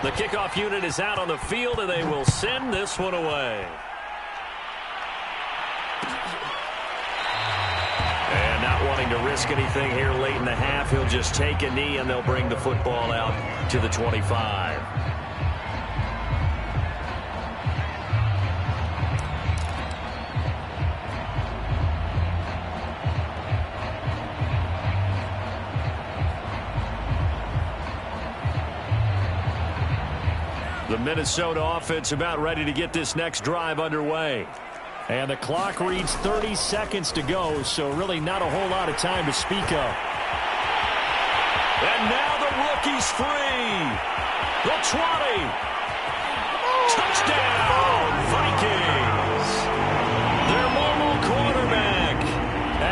The kickoff unit is out on the field, and they will send this one away. And not wanting to risk anything here late in the half, he'll just take a knee, and they'll bring the football out to the 25. The Minnesota offense about ready to get this next drive underway. And the clock reads 30 seconds to go, so really not a whole lot of time to speak of. And now the rookie's free. The 20. Touchdown, Vikings. Their mobile quarterback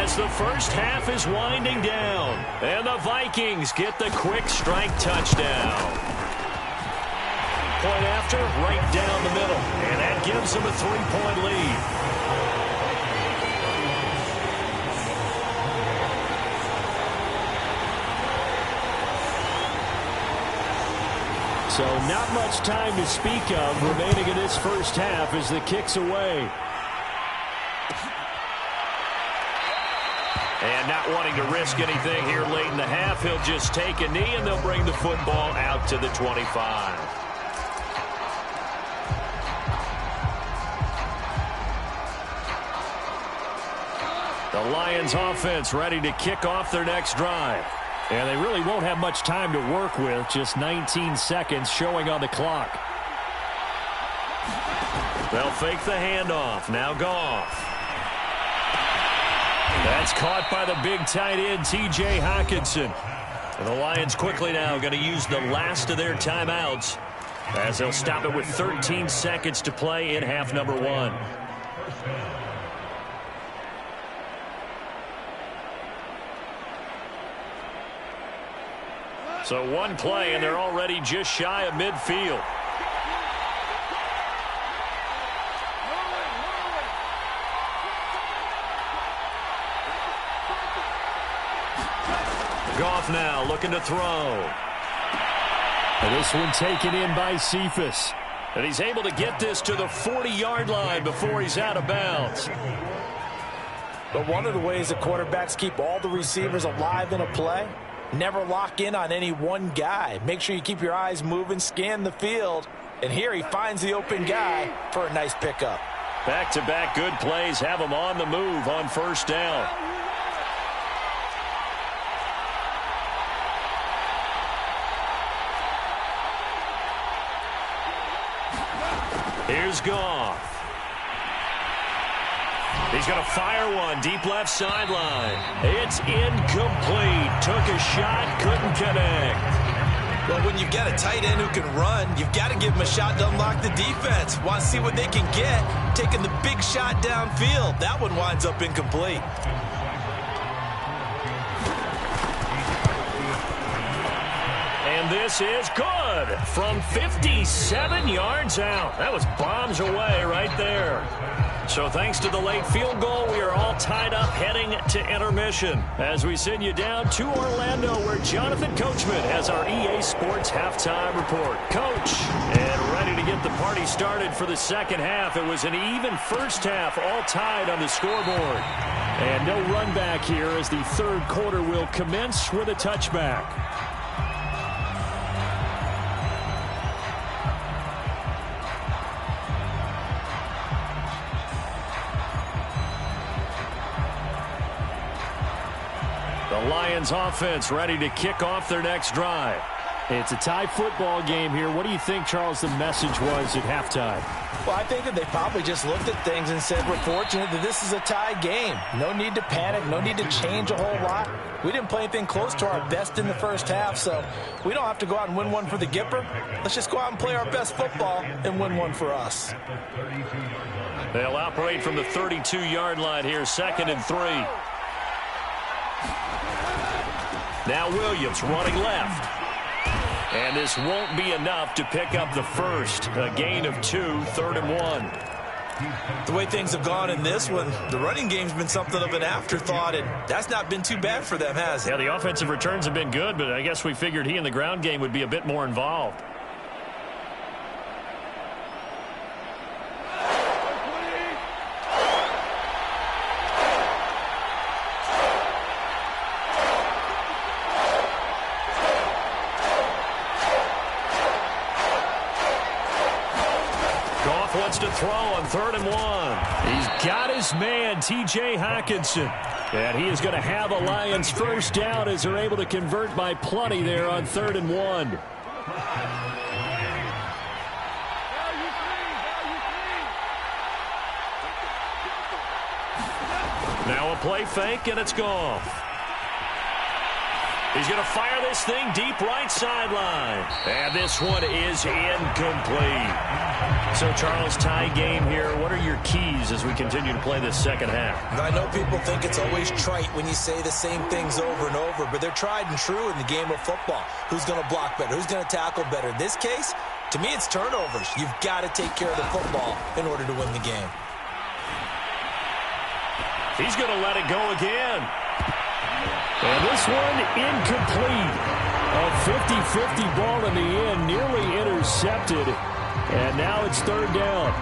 as the first half is winding down. And the Vikings get the quick strike touchdown. Point after, right down the middle. And that gives them a 3-point lead. So not much time to speak of remaining in this first half as the kick's away. And not wanting to risk anything here late in the half, he'll just take a knee and they'll bring the football out to the 25. The Lions offense ready to kick off their next drive. And they really won't have much time to work with, just 19 seconds showing on the clock. They'll fake the handoff. Now Goff. That's caught by the big tight end, T.J. Hockenson. And the Lions quickly now going to use the last of their timeouts as they'll stop it with 13 seconds to play in half number 1. So one play, and they're already just shy of midfield. Goff now looking to throw. And this one taken in by Cephas. And he's able to get this to the 40-yard line before he's out of bounds. But one of the ways that quarterbacks keep all the receivers alive in a play, never lock in on any one guy. Make sure you keep your eyes moving, scan the field. And here he finds the open guy for a nice pickup. Back-to-back good plays have him on the move on first down. Here's Goff. He's going to fire one deep left sideline. It's incomplete. Took a shot, couldn't connect. Well, when you've got a tight end who can run, you've got to give him a shot to unlock the defense. Want to see what they can get, taking the big shot downfield. That one winds up incomplete. And this is good from 57 yards out. That was bombs away right there. So thanks to the late field goal, we are all tied up heading to intermission as we send you down to Orlando where Jonathan Coachman has our EA Sports halftime report. Coach, and ready to get the party started for the second half. It was an even first half, all tied on the scoreboard. And no run back here as the third quarter will commence with a touchback. The Lions offense ready to kick off their next drive. It's a tie football game here. What do you think, Charles, the message was at halftime? Well, I think that they probably just looked at things and said, we're fortunate that this is a tie game. No need to panic. No need to change a whole lot. We didn't play anything close to our best in the first half, so we don't have to go out and win one for the Gipper. Let's just go out and play our best football and win one for us. They'll operate from the 32-yard line here, 2nd and 3. Now Williams running left. And this won't be enough to pick up the first. A gain of 2, 3rd and 1. The way things have gone in this one, the running game's been something of an afterthought, and that's not been too bad for them, has it? Yeah, the offensive returns have been good, but I guess we figured he in the ground game would be a bit more involved. Goff wants to throw on 3rd and 1. He's got his man, T.J. Hockenson. And he is going to have a Lions first down as they're able to convert by plenty there on 3rd and 1. Now a play fake, and it's Goff. He's going to fire this thing deep right sideline. And this one is incomplete. So, Charles, tie game here. What are your keys as we continue to play this second half? I know people think it's always trite when you say the same things over and over, but they're tried and true in the game of football. Who's going to block better? Who's going to tackle better? In this case, to me, it's turnovers. You've got to take care of the football in order to win the game. He's going to let it go again. And this one incomplete. A 50-50 ball in the end, nearly intercepted. And now it's 3rd down.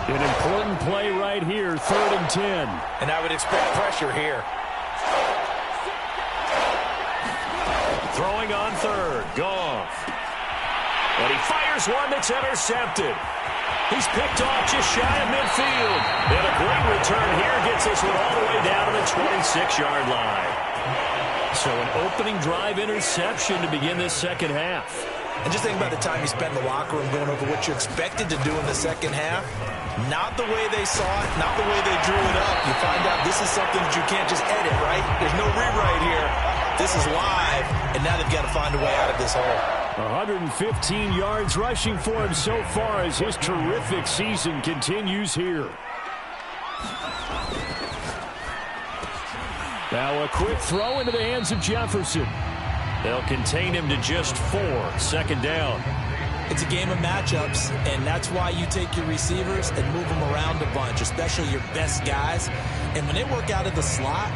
An important play right here, 3rd and 10. And I would expect pressure here. Throwing on 3rd, Goff. And he fires one that's intercepted. He's picked off just shy of midfield. And a great return here gets this one all the way down to the 26-yard line. So an opening drive interception to begin this second half. And just think about the time you spent in the locker room going over what you expected to do in the second half. Not the way they saw it, not the way they drew it up. You find out this is something that you can't just edit, right? There's no rewrite here. This is live, and now they've got to find a way out of this hole. 115 yards rushing for him so far as his terrific season continues here. Now a quick throw into the hands of Jefferson. They'll contain him to just 4. 2nd down. It's a game of matchups, and that's why you take your receivers and move them around a bunch, especially your best guys. And when they work out of the slot,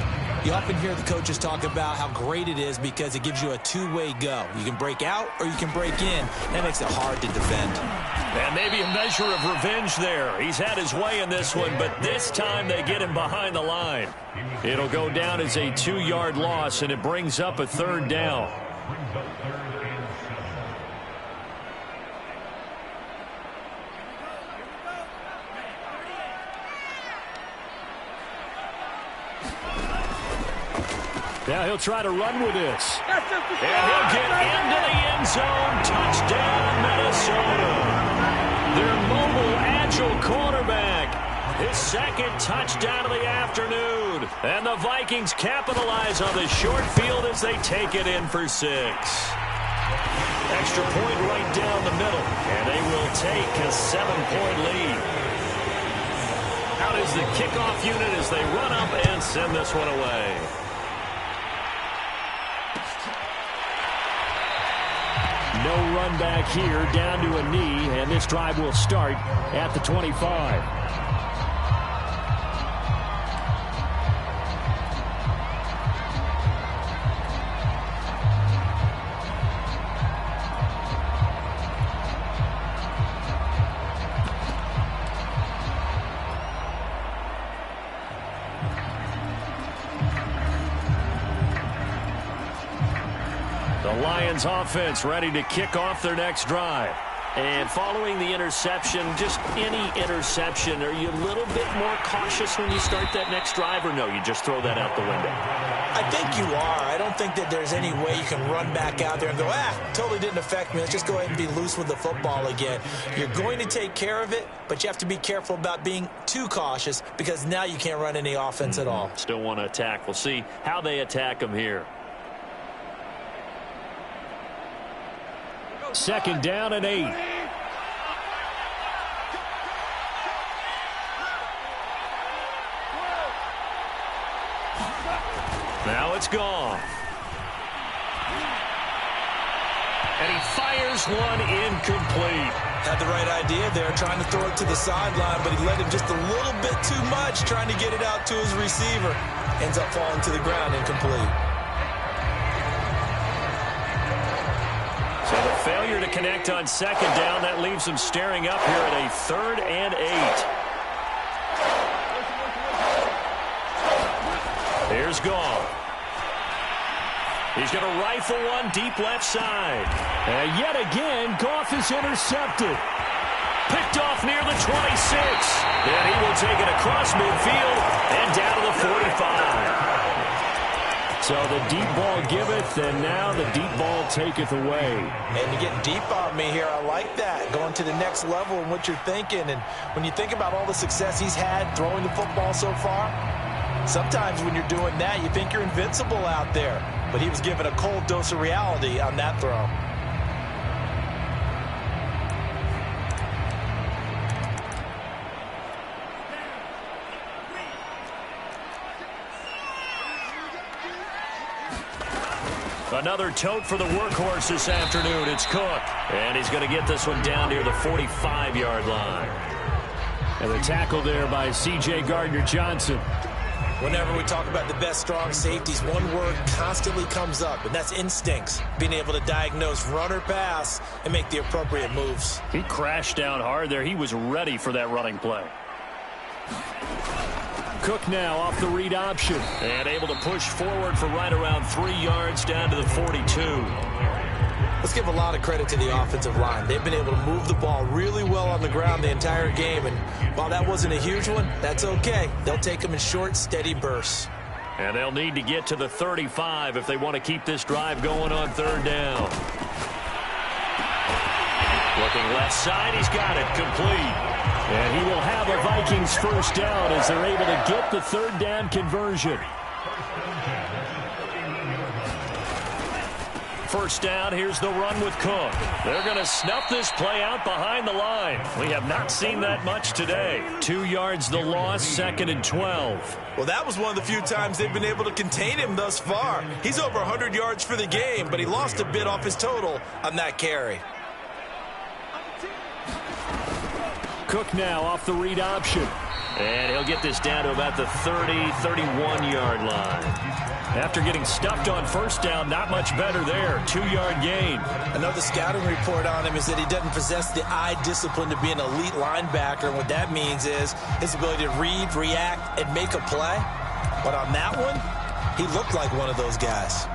you often hear the coaches talk about how great it is because it gives you a two-way go. You can break out or you can break in. That makes it hard to defend. And maybe a measure of revenge there. He's had his way in this one, but this time they get him behind the line. It'll go down as a 2-yard loss, and it brings up a 3rd down. Now he'll try to run with this. And he'll get into the end zone. Touchdown, Minnesota. Their mobile, agile quarterback. His 2nd touchdown of the afternoon. And the Vikings capitalize on the short field as they take it in for 6. Extra point right down the middle. And they will take a 7-point lead. Out is the kickoff unit as they run up and send this one away. No run back here, down to a knee, and this drive will start at the 25. Lions offense ready to kick off their next drive. And following the interception, just any interception, are you a little bit more cautious when you start that next drive, or no, you just throw that out the window? I think you are. I don't think that there's any way you can run back out there and go, totally didn't affect me. Let's just go ahead and be loose with the football again. You're going to take care of it, but you have to be careful about being too cautious because now you can't run any offense at all. Still want to attack. We'll see how they attack them here. 2nd down and 8. Now it's Goff. And he fires one incomplete. Had the right idea there, trying to throw it to the sideline, but he let him just a little bit too much, trying to get it out to his receiver. Ends up falling to the ground incomplete. So the failure to connect on second down. That leaves them staring up here at a 3rd and 8. Here's Goff. He's going to rifle one deep left side. And yet again, Goff is intercepted. Picked off near the 26. And he will take it across midfield and down to the 45. So the deep ball giveth, and now the deep ball taketh away. And you get deep on me here. I like that. Going to the next level and what you're thinking. And when you think about all the success he's had throwing the football so far, sometimes when you're doing that, you think you're invincible out there. But he was given a cold dose of reality on that throw. Another tote for the workhorse this afternoon. It's Cook. And he's going to get this one down near the 45-yard line. And the tackle there by C.J. Gardner-Johnson. Whenever we talk about the best strong safeties, one word constantly comes up, and that's instincts. Being able to diagnose run or pass and make the appropriate moves. He crashed down hard there. He was ready for that running play. Cook now off the read option and able to push forward for right around 3 yards down to the 42. Let's give a lot of credit to the offensive line. They've been able to move the ball really well on the ground the entire game, and while that wasn't a huge one, that's okay. They'll take them in short, steady bursts. And they'll need to get to the 35 if they want to keep this drive going on 3rd down. Looking left side, he's got it complete. And he will have a Vikings 1st down as they're able to get the 3rd down conversion. 1st down, here's the run with Cook. They're going to snuff this play out behind the line. We have not seen that much today. 2 yards the loss, 2nd and 12. Well, that was one of the few times they've been able to contain him thus far. He's over 100 yards for the game, but he lost a bit off his total on that carry. Cook now off the read option. And he'll get this down to about the 30, 31-yard line. After getting stuffed on 1st down, not much better there. 2-yard gain. Another scouting report on him is that he doesn't possess the eye discipline to be an elite linebacker. And what that means is his ability to read, react, and make a play. But on that one, he looked like one of those guys.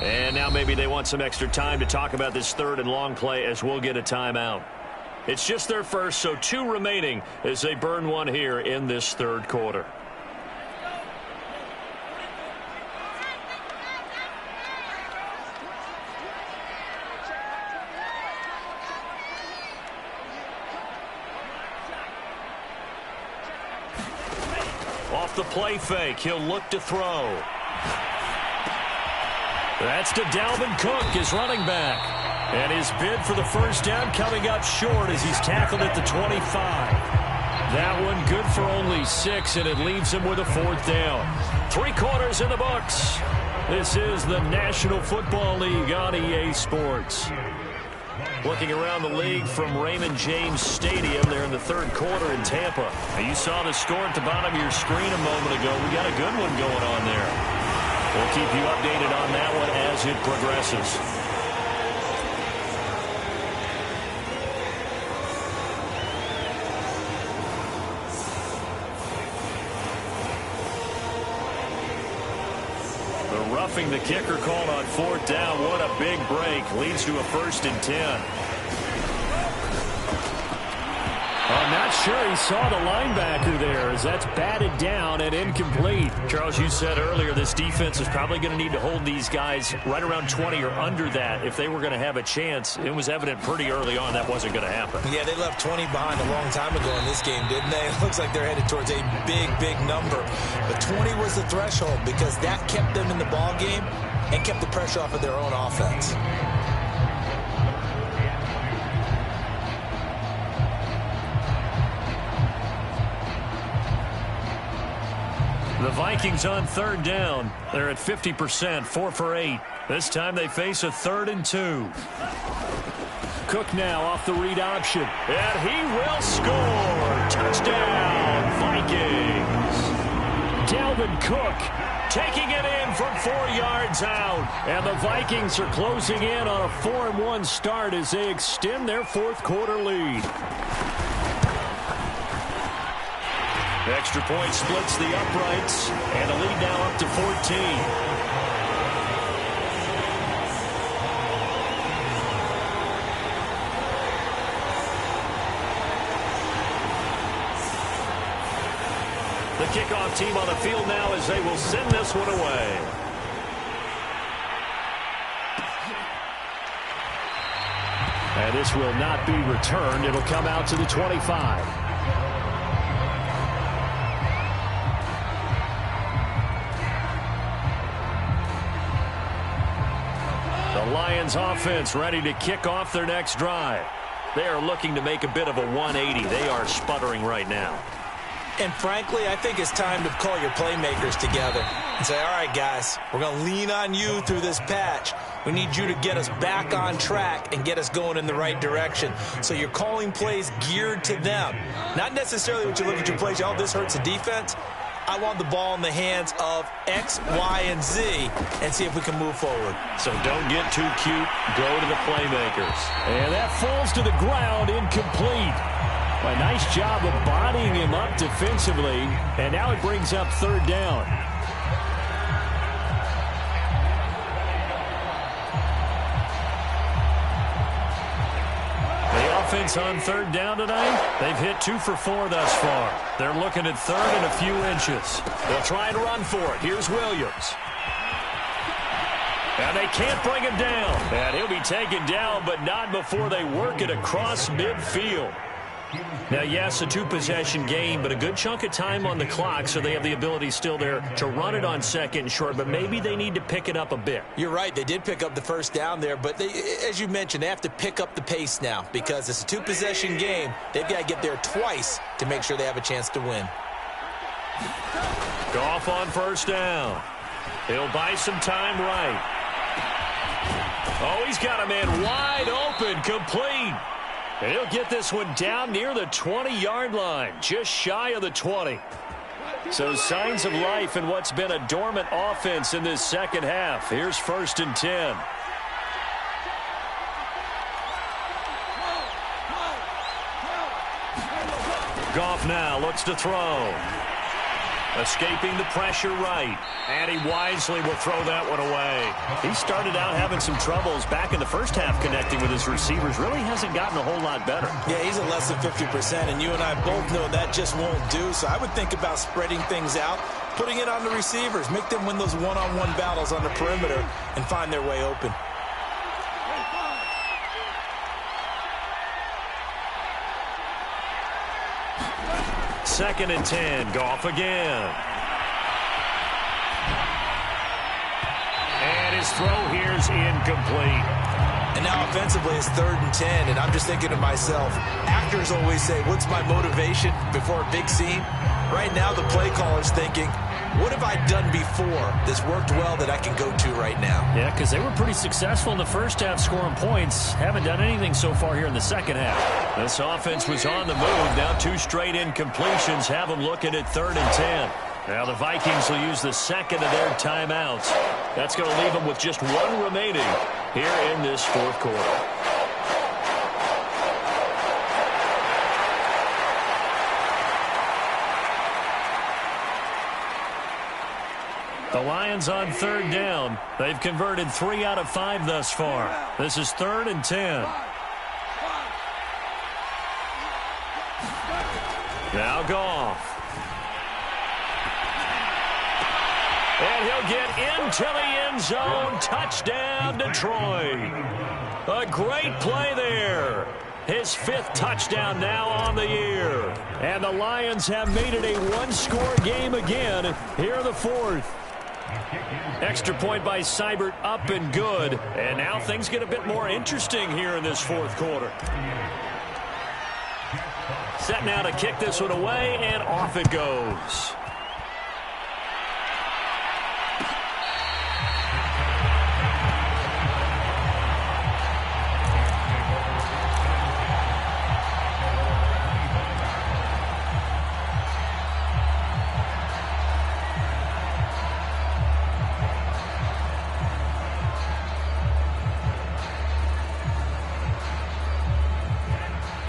And now maybe they want some extra time to talk about this 3rd and long play as we'll get a timeout. It's just their first, so 2 remaining as they burn one here in this 3rd quarter. Off the play fake, he'll look to throw. That's to Dalvin Cook, his running back. And his bid for the 1st down coming up short as he's tackled at the 25. That one good for only 6, and it leaves him with a 4th down. 3 quarters in the books. This is the National Football League on EA Sports. Looking around the league from Raymond James Stadium there in the 3rd quarter in Tampa. Now you saw the score at the bottom of your screen a moment ago. We got a good one going on there. We'll keep you updated on that one as it progresses. The roughing the kicker called on 4th down. What a big break. Leads to a 1st and 10. I'm not sure he saw the linebacker there as that's batted down and incomplete. Charles, you said earlier this defense is probably going to need to hold these guys right around 20 or under that if they were going to have a chance. It was evident pretty early on that wasn't going to happen. Yeah, they left 20 behind a long time ago in this game, didn't they? It looks like they're headed towards a big, big number. But 20 was the threshold because that kept them in the ball game and kept the pressure off of their own offense. The Vikings on third down. They're at 50%, 4 for 8. This time they face a 3rd and 2. Cook now off the read option. And he will score. Touchdown, Vikings. Dalvin Cook taking it in from 4 yards out. And the Vikings are closing in on a 4-1 start as they extend their 4th quarter lead. The extra point splits the uprights, and the lead now up to 14. The kickoff team on the field now as they will send this one away. And this will not be returned. It'll come out to the 25. The Lions offense ready to kick off their next drive. They are looking to make a bit of a 180. They are sputtering right now. And frankly, I think it's time to call your playmakers together and say, all right, guys, we're going to lean on you through this patch. We need you to get us back on track and get us going in the right direction. So you're calling plays geared to them. Not necessarily what you look at your plays, oh, this hurts the defense. I want the ball in the hands of X, Y, and Z and see if we can move forward. So don't get too cute. Go to the playmakers. And that falls to the ground, incomplete. A nice job of bodying him up defensively, and now it brings up 3rd down. The offense on 3rd down tonight, they've hit 2 for 4 thus far. They're looking at 3rd and a few inches. They'll try and run for it. Here's Williams. And they can't bring him down. And he'll be taken down, but not before they work it across midfield. Now, yes, a 2-possession game, but a good chunk of time on the clock, so they have the ability still there to run it on 2nd and short, but maybe they need to pick it up a bit. You're right. They did pick up the 1st down there, but as you mentioned, they have to pick up the pace now because it's a 2-possession game. They've got to get there twice to make sure they have a chance to win. Goff on 1st down. He'll buy some time right. Oh, he's got a man wide open, complete. And he'll get this one down near the 20-yard line, just shy of the 20. So signs of life in what's been a dormant offense in this second half. Here's 1st and 10. Goff now looks to throw. Escaping the pressure right. And he wisely will throw that one away. He started out having some troubles back in the first half connecting with his receivers. Really hasn't gotten a whole lot better. Yeah, he's at less than 50%, and you and I both know that just won't do. So I would think about spreading things out, putting it on the receivers, make them win those one-on-one battles on the perimeter and find their way open. Second and 10. Goff again. And his throw here's incomplete. And now offensively it's 3rd and 10, and I'm just thinking to myself, actors always say, what's my motivation before a big scene? Right now the play caller's thinking, what have I done before that's worked well that I can go to right now? Yeah, because they were pretty successful in the first half scoring points. Haven't done anything so far here in the second half. This offense was on the move. Now 2 straight incompletions have them looking at 3rd and 10. Now the Vikings will use the second of their timeouts. That's going to leave them with just 1 remaining here in this 4th quarter. The Lions on 3rd down. They've converted 3 out of 5 thus far. This is 3rd and 10. Now Goff. And he'll get into the end zone. Touchdown, Detroit. A great play there. His 5th touchdown now on the year. And the Lions have made it a 1-score game again here in the 4th. Extra point by Seibert, up and good. And now things get a bit more interesting here in this 4th quarter. Set now to kick this one away, and off it goes.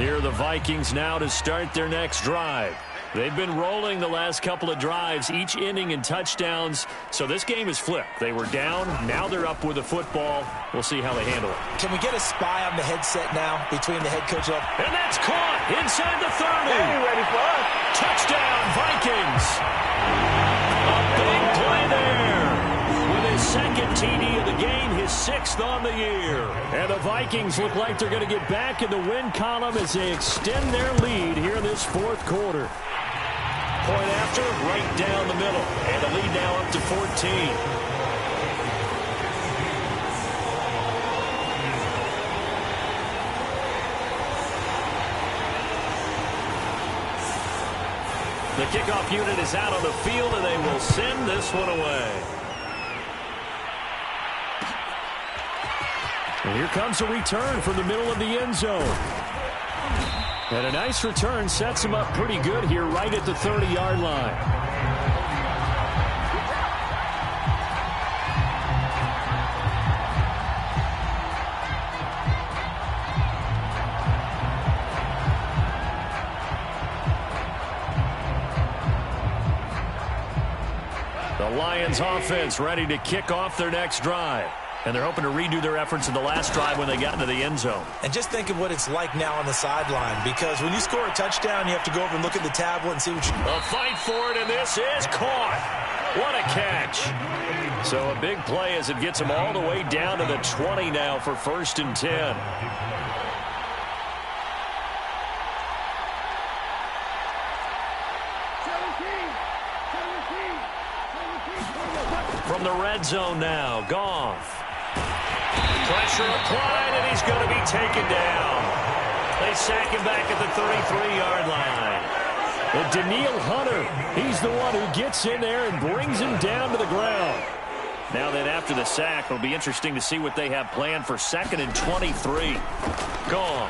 Here are the Vikings now to start their next drive. They've been rolling the last couple of drives, each inning in touchdowns. So this game is flipped. They were down. Now they're up with the football. We'll see how they handle it. Can we get a spy on the headset now between the head coach up? And that's caught inside the 30. Hey, ready for us? Touchdown, Vikings. A big play there. With his second TD of the game, his 6th on the year. And the Vikings look like they're going to get back in the win column as they extend their lead here in this 4th quarter. Point after, right down the middle. And the lead now up to 14. The kickoff unit is out on the field, and they will send this one away. And here comes a return from the middle of the end zone. And a nice return sets him up pretty good here right at the 30-yard line. The Lions offense ready to kick off their next drive. And they're hoping to redo their efforts in the last drive when they got into the end zone. And just think of what it's like now on the sideline, because when you score a touchdown, you have to go over and look at the tablet and see what you... A fight for it, and this is caught. What a catch. So a big play as it gets them all the way down to the 20 now for 1st and 10. From the red zone now, Goff. Pressure applied, and he's going to be taken down. They sack him back at the 33-yard line. And Daniil Hunter, he's the one who gets in there and brings him down to the ground. Now then, after the sack, it'll be interesting to see what they have planned for 2nd and 23. Goff.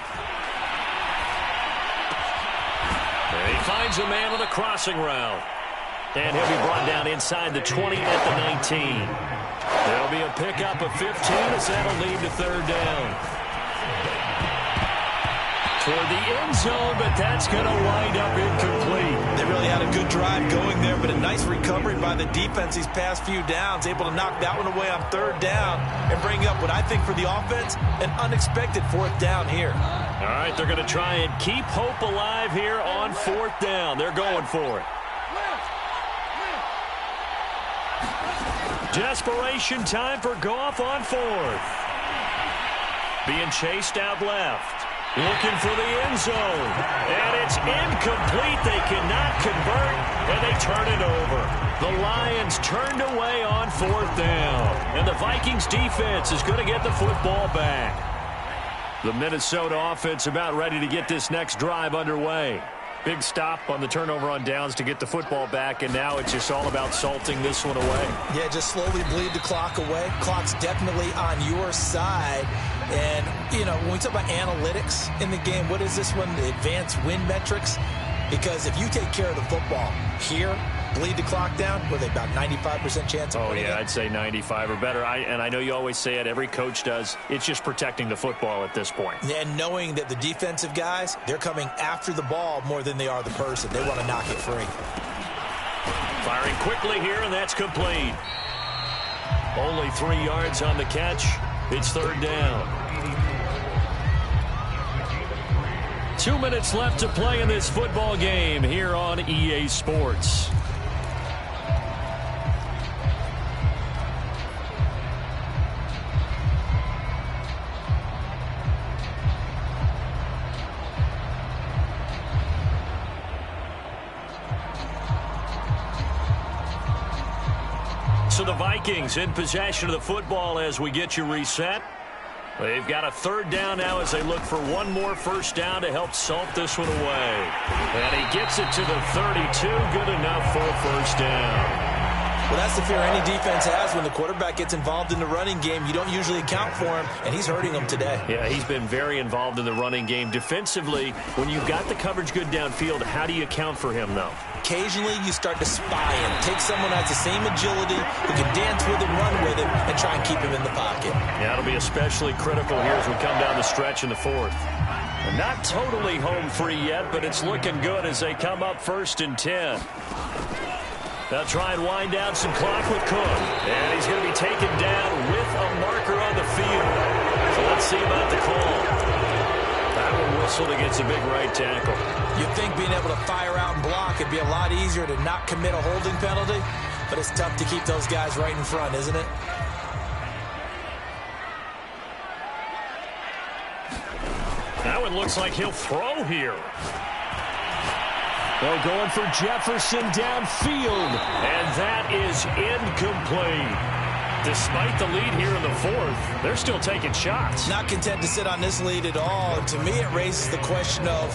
And he finds a man on the crossing route. And he'll be brought down inside the 20 at the 19. There'll be a pickup of 15 as that'll lead to 3rd down. Toward the end zone, but that's going to wind up incomplete. They really had a good drive going there, but a nice recovery by the defense these past few downs, able to knock that one away on 3rd down and bring up what I think for the offense, an unexpected 4th down here. All right, they're going to try and keep hope alive here on 4th down. They're going for it. Desperation time for Goff on 4th. Being chased out left. Looking for the end zone. And it's incomplete. They cannot convert, and they turn it over. The Lions turned away on 4th down. And the Vikings defense is going to get the football back. The Minnesota offense about ready to get this next drive underway. Big stop on the turnover on downs to get the football back, and now it's just all about salting this one away. Yeah, just slowly bleed the clock away. Clock's definitely on your side. And, you know, when we talk about analytics in the game, what is this one? The advanced win metrics? Because if you take care of the football here, bleed the clock down, were they about 95% chance of winning it? I'd say 95 or better. And I know you always say it, every coach does. It's just protecting the football at this point. And knowing that the defensive guys, they're coming after the ball more than they are the person. They want to knock it free. Firing quickly here, and that's complete. Only 3 yards on the catch. It's 3rd down. 2 minutes left to play in this football game here on EA Sports. So the Vikings in possession of the football as we get you reset. They've got a 3rd down now as they look for one more 1st down to help salt this one away. And he gets it to the 32. Good enough for a 1st down. Well, that's the fear any defense has when the quarterback gets involved in the running game. You don't usually account for him, and he's hurting them today. Yeah, he's been very involved in the running game. Defensively, when you've got the coverage good downfield, how do you account for him, though? Occasionally, you start to spy him. Take someone who has the same agility, who can dance with him, run with him, and try and keep him in the pocket. Yeah, it'll be especially critical here as we come down the stretch in the 4th. Not totally home free yet, but it's looking good as they come up 1st and 10. They'll try and wind down some clock with Cook. And he's going to be taken down with a marker on the field. So let's see about the call. That one whistled against a big right tackle. You'd think being able to fire out and block would be a lot easier to not commit a holding penalty, but it's tough to keep those guys right in front, isn't it? That one looks like he'll throw here. They're going for Jefferson downfield, and that is incomplete. Despite the lead here in the 4th, they're still taking shots. Not content to sit on this lead at all, and to me it raises the question of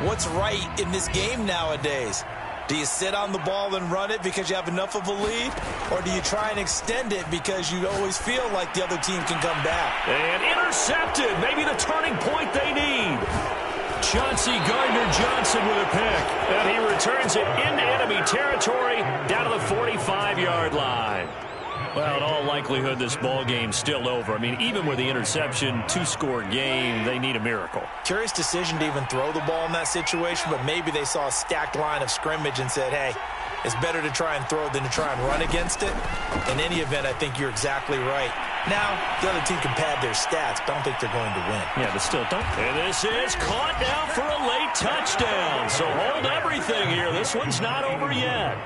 what's right in this game nowadays. Do you sit on the ball and run it because you have enough of a lead? Or do you try and extend it because you always feel like the other team can come back? And intercepted. Maybe the turning point they need. Chauncey Gardner-Johnson with a pick. And he returns it into enemy territory down to the 45-yard line. Well, in all likelihood, this ball game's still over. I mean, even with the interception, 2-score game, they need a miracle. Curious decision to even throw the ball in that situation, but maybe they saw a stacked line of scrimmage and said, hey, it's better to try and throw it than to try and run against it. In any event, I think you're exactly right. Now, the other team can pad their stats, but I don't think they're going to win. Yeah, but still don't. And this is caught now for a late touchdown. So hold everything here. This one's not over yet.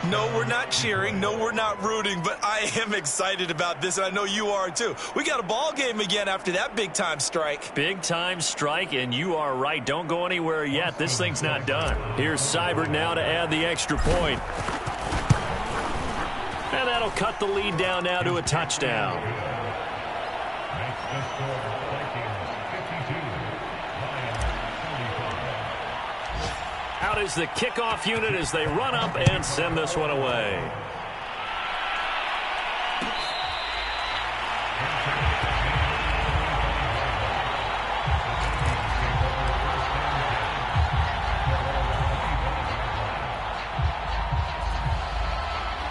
No, we're not cheering. No, we're not rooting, but I am excited about this, and I know you are too. We got a ball game again after that big-time strike. Big-time strike, and you are right. Don't go anywhere yet. This thing's not done. Here's Seibert now to add the extra point. And that'll cut the lead down now to a touchdown. Out is the kickoff unit as they run up and send this one away.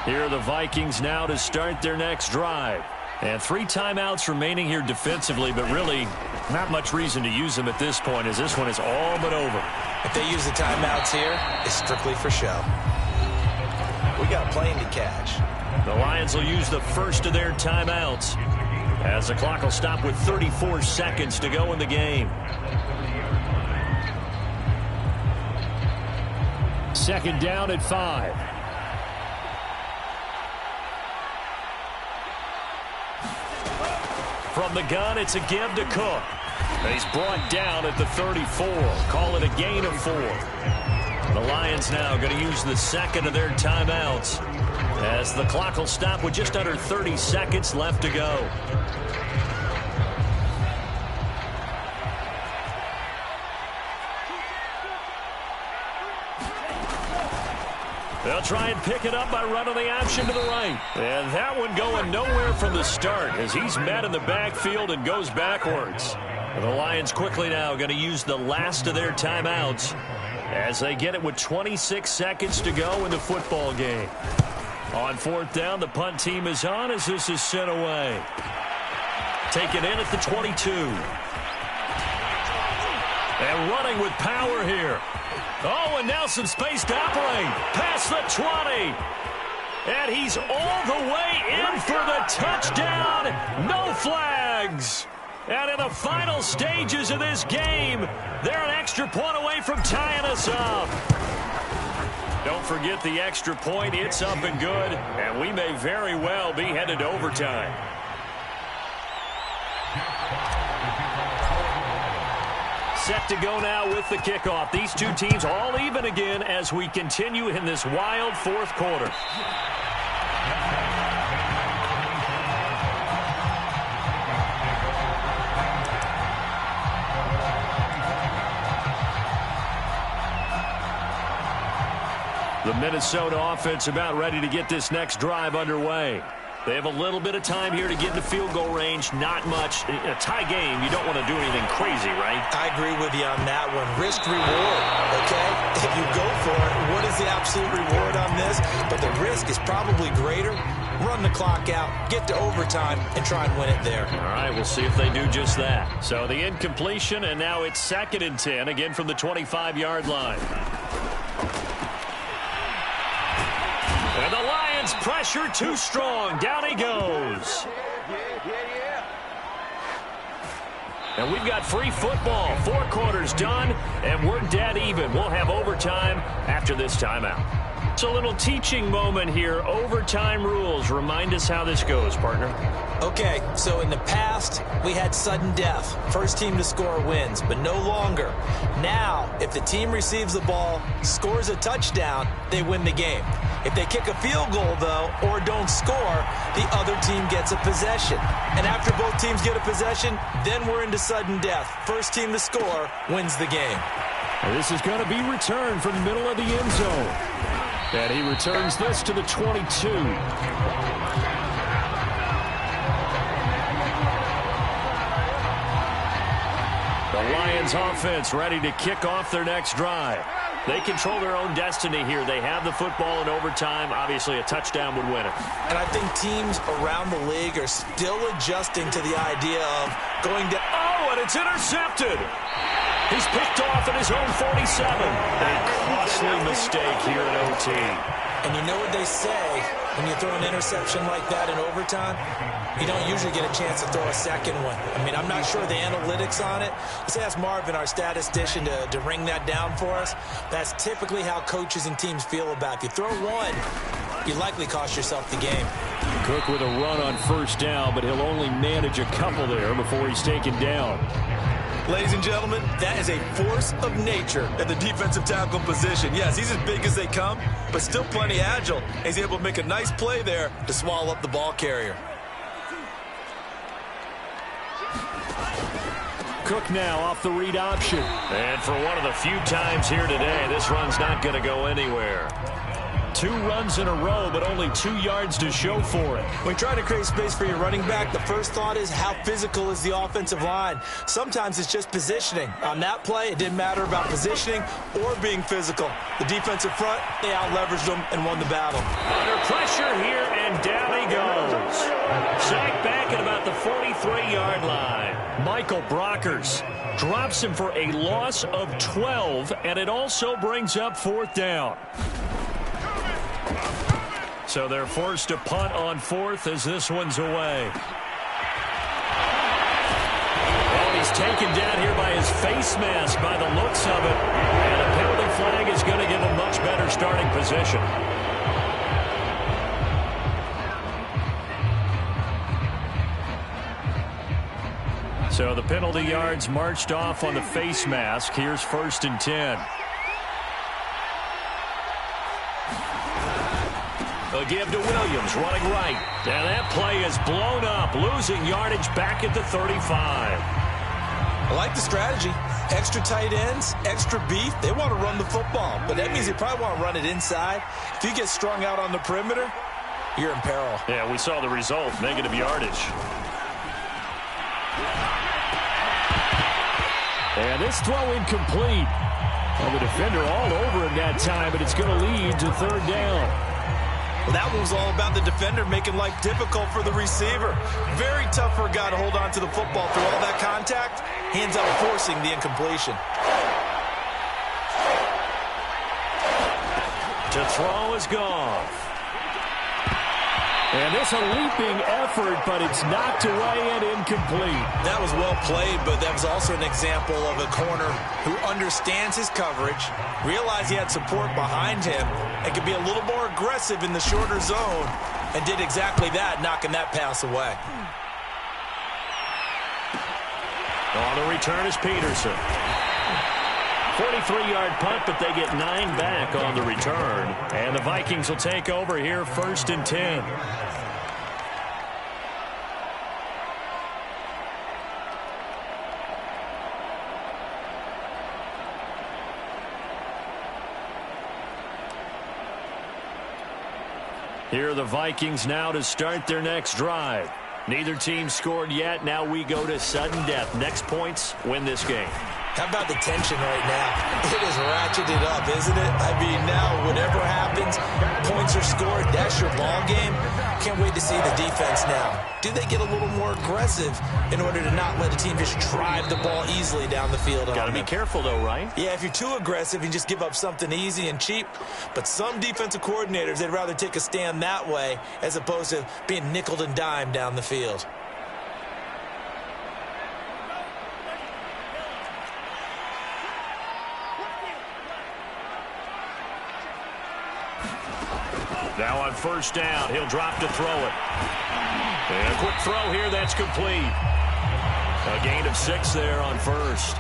Here are the Vikings now to start their next drive. And 3 timeouts remaining here defensively, but really not much reason to use them at this point as this one is all but over. If they use the timeouts here, it's strictly for show. We got a plane to catch. The Lions will use the first of their timeouts as the clock will stop with 34 seconds to go in the game. Second down at 5. From the gun, it's a give to Cook. And he's brought down at the 34. Call it a gain of 4. The Lions now going to use the second of their timeouts as the clock will stop with just under 30 seconds left to go. They'll try and pick it up by running the option to the right. And that one going nowhere from the start as he's met in the backfield and goes backwards. And the Lions quickly now going to use the last of their timeouts as they get it with 26 seconds to go in the football game. On 4th down, the punt team is on as this is sent away. Taken in at the 22. And running with power here. Oh, and now some space to operate. Past the 20. And he's all the way in for the touchdown. No flags. And in the final stages of this game, they're an extra point away from tying us up. Don't forget the extra point. It's up and good. And we may very well be headed to overtime. Set to go now with the kickoff. These two teams all even again as we continue in this wild 4th quarter. The Minnesota offense about ready to get this next drive underway. They have a little bit of time here to get in the field goal range. Not much. In a tie game, you don't want to do anything crazy, right? I agree with you on that one. Risk reward, okay? If you go for it, what is the absolute reward on this? But the risk is probably greater run the clock out, get to overtime, and try and win it there. All right, we'll see if they do just that. So the incompletion, and now it's 2nd and 10, again from the 25-yard line. And the Lions pressure too strong. Down he goes. And we've got free football. 4 quarters done, and we're dead even. We'll have overtime after this timeout. It's a little teaching moment here. Overtime rules. Remind us how this goes, partner. Okay, so in the past, we had sudden death. First team to score wins, but no longer. Now, if the team receives the ball, scores a touchdown, they win the game. If they kick a field goal, though, or don't score, the other team gets a possession. And after both teams get a possession, then we're into sudden death. First team to score wins the game. And this is going to be returned from the middle of the end zone. And he returns this to the 22. The Lions offense ready to kick off their next drive. They control their own destiny here. They have the football in overtime. Obviously, a touchdown would win it. And I think teams around the league are still adjusting to the idea of going down. Oh, and it's intercepted. He's picked off at his own 47. A costly mistake here in OT. And you know what they say when you throw an interception like that in overtime? You don't usually get a chance to throw a second one. I mean, I'm not sure the analytics on it. Let's ask Marvin, our statistician, to ring that down for us. That's typically how coaches and teams feel about it. If you throw one, you likely cost yourself the game. Cook with a run on first down, but he'll only manage a couple there before he's taken down. Ladies and gentlemen, that is a force of nature at the defensive tackle position. Yes, he's as big as they come, but still plenty agile. He's able to make a nice play there to swallow up the ball carrier. Cook now off the read option. And for one of the few times here today, this run's not going to go anywhere. 2 runs in a row, but only 2 yards to show for it. When trying to create space for your running back, the first thought is how physical is the offensive line. Sometimes it's just positioning. On that play, it didn't matter about positioning or being physical. The defensive front, they out-leveraged them and won the battle. Under pressure here, and down he goes. Sacked back at about the 43-yard line. Michael Brockers drops him for a loss of 12, and it also brings up 4th down. So they're forced to punt on 4th as this one's away. Oh, he's taken down here by his face mask by the looks of it. And a penalty flag is going to give him much better starting position. So the penalty yards marched off on the face mask. Here's 1st and 10. A give to Williams, running right. And that play is blown up, losing yardage back at the 35. I like the strategy. Extra tight ends, extra beef. They want to run the football, but that means they probably want to run it inside. If you get strung out on the perimeter, you're in peril. Yeah, we saw the result, negative yardage. And this throw incomplete. Well, the defender all over him that time, but it's going to lead to 3rd down. Well, that one was all about the defender making life difficult for the receiver. Very tough for a guy to hold on to the football through all that contact. Hands up forcing the incompletion. To throw is Goff. And this a leaping effort, but it's knocked away and incomplete. That was well played, but that was also an example of a corner who understands his coverage, realized he had support behind him, and could be a little more aggressive in the shorter zone, and did exactly that, knocking that pass away. On the return is Peterson. 43-yard punt, but they get 9 back on the return. And the Vikings will take over here, 1st and 10. Here are the Vikings now to start their next drive. Neither team scored yet. Now we go to sudden death. Next points win this game. How about the tension right now? It is ratcheted up, isn't it? I mean, now whatever happens, points are scored, that's your ball game. Can't wait to see the defense now. Do they get a little more aggressive in order to not let a team just drive the ball easily down the field? Got to be careful, though, right? Yeah, if you're too aggressive, you just give up something easy and cheap. But some defensive coordinators, they'd rather take a stand that way as opposed to being nickeled and dimed down the field. Now on first down, he'll drop to throw it. And a quick throw here, that's complete. A gain of 6 there on first.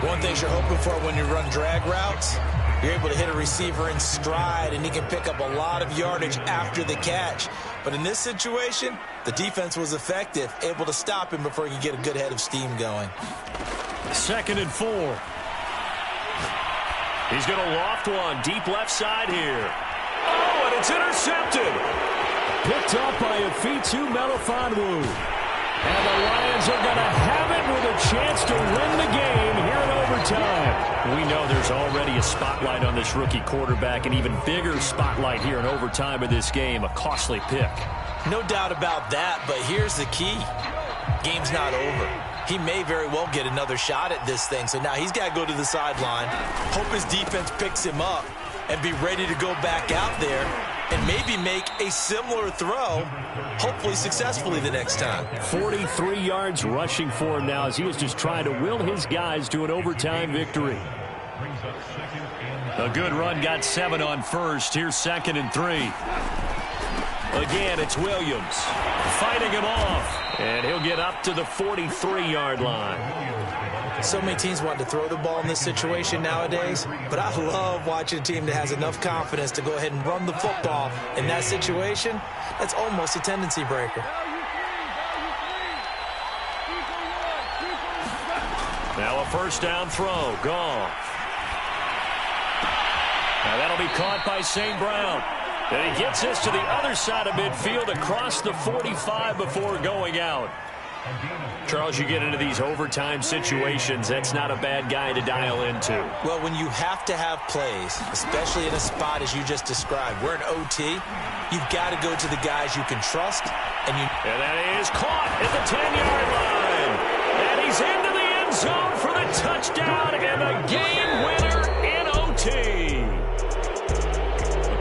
One thing you're hoping for when you run drag routes, you're able to hit a receiver in stride, and he can pick up a lot of yardage after the catch. But in this situation, the defense was effective, able to stop him before he could get a good head of steam going. 2nd and 4. He's going to loft one deep left side here. Oh, and it's intercepted. Picked up by Afitu Melifonwu. And the Lions are going to have it with a chance to win the game here in overtime. We know there's already a spotlight on this rookie quarterback, an even bigger spotlight here in overtime of this game, a costly pick. No doubt about that, but here's the key. Game's not over. He may very well get another shot at this thing, so now he's got to go to the sideline, hope his defense picks him up, and be ready to go back out there and maybe make a similar throw, hopefully successfully the next time. 43 yards rushing for him now as he was just trying to will his guys to an overtime victory. A good run, got 7 on first. Here's 2nd and 3. Again, it's Williams fighting him off, and he'll get up to the 43-yard line. So many teams want to throw the ball in this situation nowadays, but I love watching a team that has enough confidence to go ahead and run the football in that situation. That's almost a tendency breaker. Now a first down throw, Goff. Now that'll be caught by St. Brown. And he gets this to the other side of midfield across the 45 before going out. Charles, you get into these overtime situations, that's not a bad guy to dial into. Well, when you have to have plays, especially in a spot as you just described, we're in OT, you've got to go to the guys you can trust. And that is caught at the 10-yard line. And he's into the end zone for the touchdown and a game winner in OT.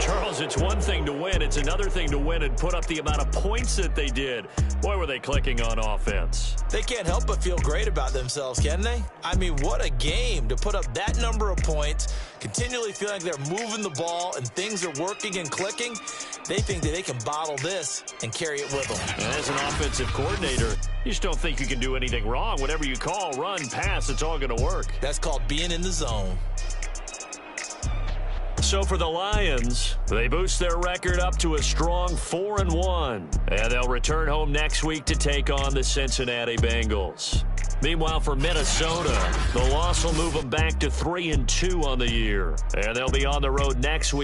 Charles, it's one thing to win. It's another thing to win and put up the amount of points that they did. Boy, were they clicking on offense. They can't help but feel great about themselves, can they? I mean, what a game to put up that number of points, continually feeling like they're moving the ball and things are working and clicking. They think that they can bottle this and carry it with them. And as an offensive coordinator, you just don't think you can do anything wrong. Whatever you call, run, pass, it's all going to work. That's called being in the zone. So for the Lions, they boost their record up to a strong 4-1. And they'll return home next week to take on the Cincinnati Bengals. Meanwhile, for Minnesota, the loss will move them back to 3-2 on the year. And they'll be on the road next week.